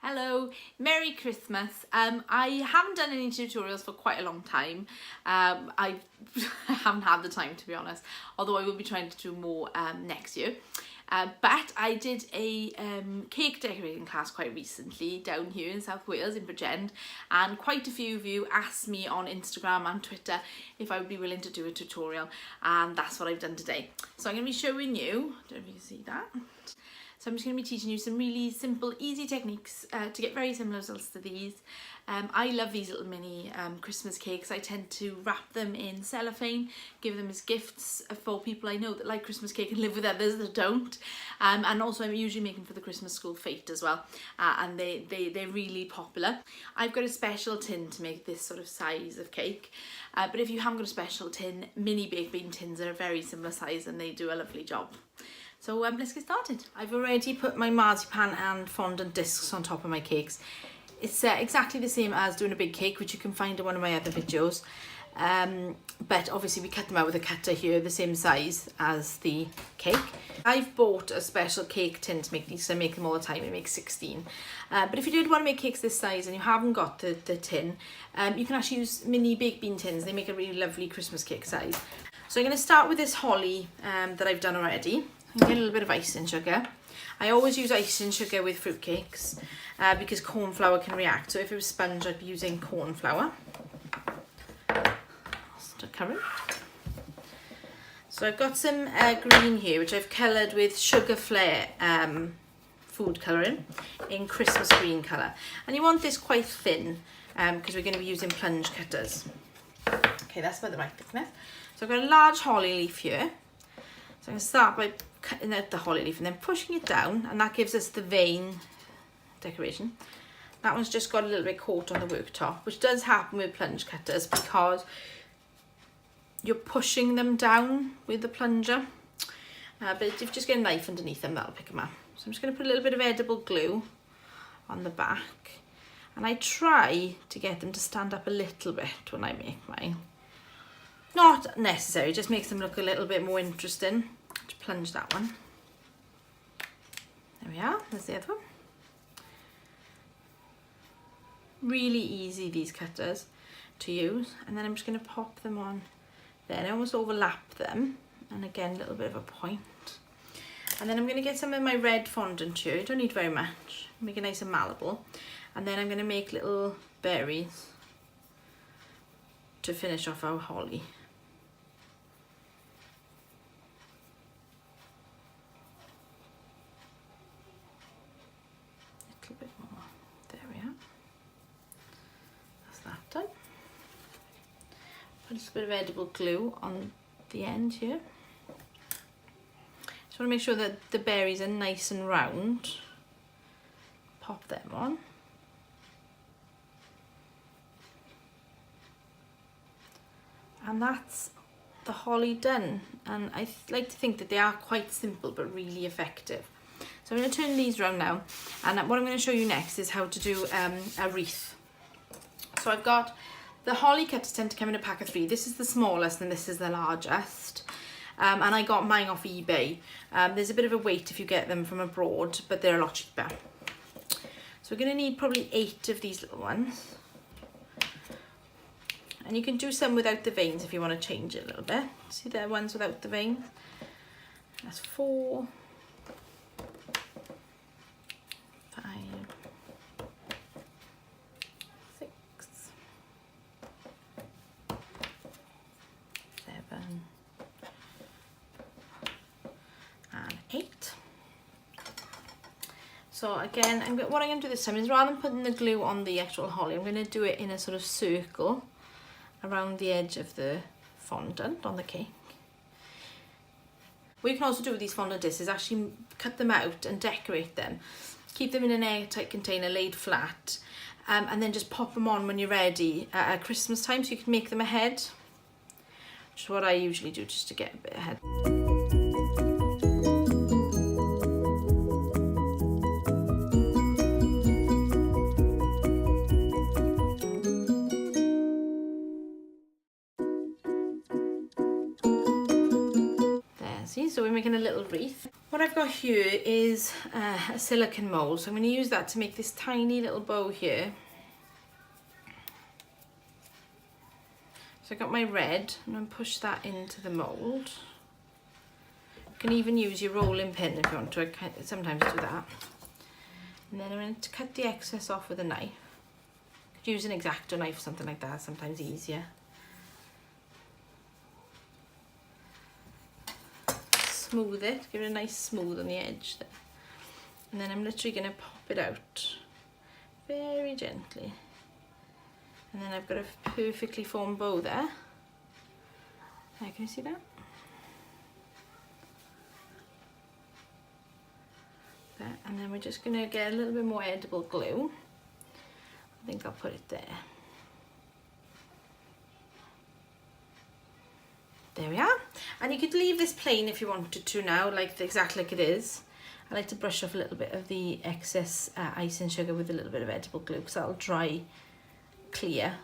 Hello, Merry Christmas. I haven't done any tutorials for quite a long time. I haven't had the time, to be honest, although I will be trying to do more next year. But I did a cake decorating class quite recently down here in South Wales in Bridgend, and quite a few of you asked me on Instagram and Twitter if I would be willing to do a tutorial, and that's what I've done today. So I'm going to be showing you, I don't know if you can see that. So I'm just going to be teaching you some really simple, easy techniques to get very similar results to these. I love these little mini Christmas cakes. I tend to wrap them in cellophane, give them as gifts for people I know that like Christmas cake and live with others that don't. And also I'm usually making for the Christmas school fete as well. And they're really popular. I've got a special tin to make this sort of size of cake. But if you haven't got a special tin, mini baked bean tins are a very similar size and they do a lovely job. So let's get started. I've already put my marzipan and fondant discs on top of my cakes. It's exactly the same as doing a big cake, which you can find in one of my other videos. But obviously we cut them out with a cutter here, the same size as the cake. I've bought a special cake tin to make these, so I make them all the time. I make 16. But if you did want to make cakes this size and you haven't got the tin, you can actually use mini baked bean tins. They make a really lovely Christmas cake size. So I'm going to start with this holly that I've done already. Get a little bit of icing sugar. I always use icing sugar with fruitcakes because corn flour can react. So if it was sponge, I'd be using corn flour. Just currant. So I've got some green here, which I've coloured with Sugar Flare food colouring in Christmas green colour. And you want this quite thin because we're going to be using plunge cutters. Okay, that's about the right thickness. So I've got a large holly leaf here. So I'm going to start by cutting out the holly leaf and then pushing it down, and that gives us the vein decoration. That one's just got a little bit caught on the worktop, which does happen with plunge cutters because you're pushing them down with the plunger. But if you just get a knife underneath them, that'll pick them up. So I'm just going to put a little bit of edible glue on the back, and I try to get them to stand up a little bit when I make mine. Not necessary, just makes them look a little bit more interesting. To plunge that one. There we are, there's the other one. Really easy, these cutters to use. And then I'm just going to pop them on there. I almost overlap them. And again, a little bit of a point. And then I'm going to get some of my red fondant here. You don't need very much. Make it nice and malleable. And then I'm going to make little berries to finish off our holly. A bit more. There we are. That's that done. Put a little bit of edible glue on the end here. Just want to make sure that the berries are nice and round. Pop them on. And that's the holly done. And I like to think that they are quite simple but really effective. So I'm going to turn these around now, and what I'm going to show you next is how to do a wreath. So I've got the holly cutters tend to come in a pack of 3. This is the smallest and this is the largest. And I got mine off eBay. There's a bit of a wait if you get them from abroad, but they're a lot cheaper. So we're going to need probably 8 of these little ones. And you can do some without the veins if you want to change it a little bit. See the ones without the veins? That's 4. 5, 6, 7, and 8. So again, what I'm going to do this time is, rather than putting the glue on the actual holly, I'm going to do it in a sort of circle around the edge of the fondant on the cake. What you can also do with these fondant discs is actually cut them out and decorate them. Keep them in an airtight container laid flat, and then just pop them on when you're ready at Christmas time, so you can make them ahead, which is what I usually do just to get a bit ahead. There, see, so we're making a little wreath. What I've got here is a silicone mould, so I'm going to use that to make this tiny little bow here. So I got my red, and I'm going to push that into the mould. You can even use your rolling pin if you want to. I sometimes do that. And then I'm going to cut the excess off with a knife. You could use an X-Acto knife or something like that, sometimes easier. Smooth it, give it a nice smooth on the edge there. And then I'm literally going to pop it out very gently. And then I've got a perfectly formed bow there. Can you see that? There. And then we're just going to get a little bit more edible glue. I think I'll put it there. There we are. And you could leave this plain if you wanted to now, exactly like it is. I like to brush off a little bit of the excess icing sugar with a little bit of edible glue because that'll dry clear.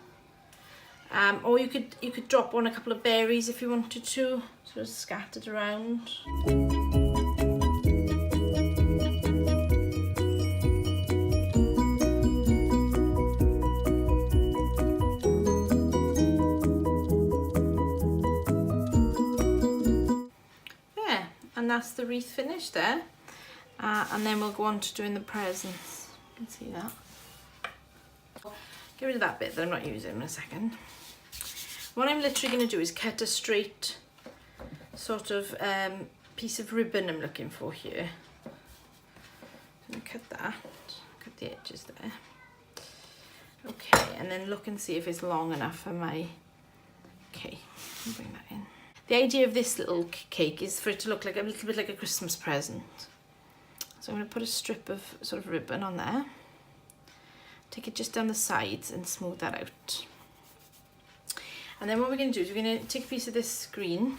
Or you could drop on a couple of berries if you wanted to, sort of scattered around. And that's the wreath finished there. And then we'll go on to doing the presents. You can see that. Get rid of that bit that I'm not using in a second. What I'm literally going to do is cut a straight sort of piece of ribbon I'm looking for here. I'm going to cut that, cut the edges there. Okay, and then look and see if it's long enough for my, okay, I'll bring that in. The idea of this little cake is for it to look like a little bit like a Christmas present. So I'm going to put a strip of sort of ribbon on there. Take it just down the sides and smooth that out. And then what we're going to do is we're going to take a piece of this green.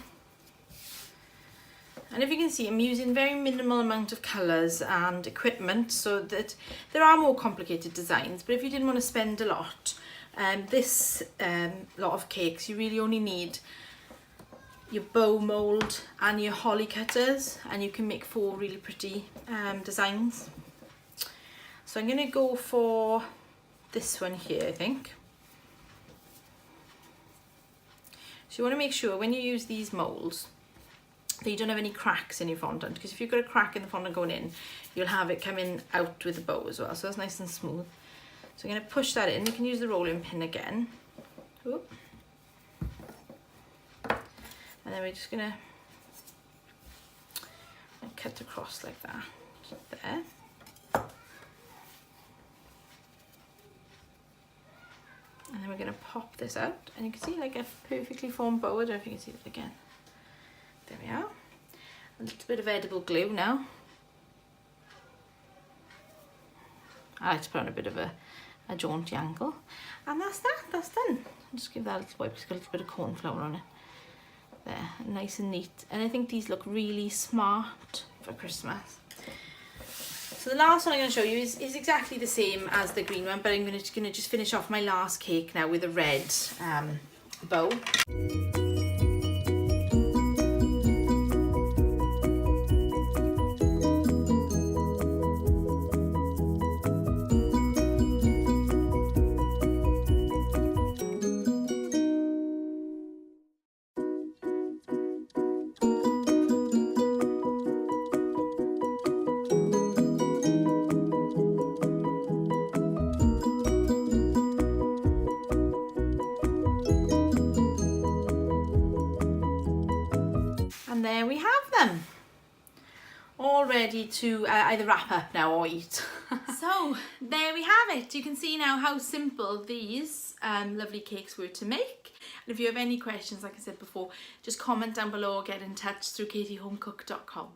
And if you can see, I'm using very minimal amount of colours and equipment so that there are more complicated designs. But if you didn't want to spend a lot, this lot of cakes, you really only need your bow mould and your holly cutters, and you can make 4 really pretty designs. So I'm going to go for this one here, I think. So you want to make sure when you use these moulds that you don't have any cracks in your fondant, because if you've got a crack in the fondant going in, you'll have it coming out with the bow as well. So that's nice and smooth. So I'm going to push that in. You can use the rolling pin again. Oop. And then we're just going to cut across like that, there. And then we're going to pop this out, and you can see like a perfectly formed bow. I don't know if you can see it again. There we are. A little bit of edible glue now. I like to put on a bit of a jaunty angle. And that's done. I'll just give that a little wipe, it's got a little bit of corn flour on it. There, nice and neat. And I think these look really smart for Christmas. So the last one I'm going to show you is exactly the same as the green one, but I'm going to just finish off my last cake now with a red bow. And there we have them, all ready to either wrap up now or eat. So there we have it. You can see now how simple these lovely cakes were to make. And if you have any questions, like I said before, just comment down below or get in touch through katiehomecook.com.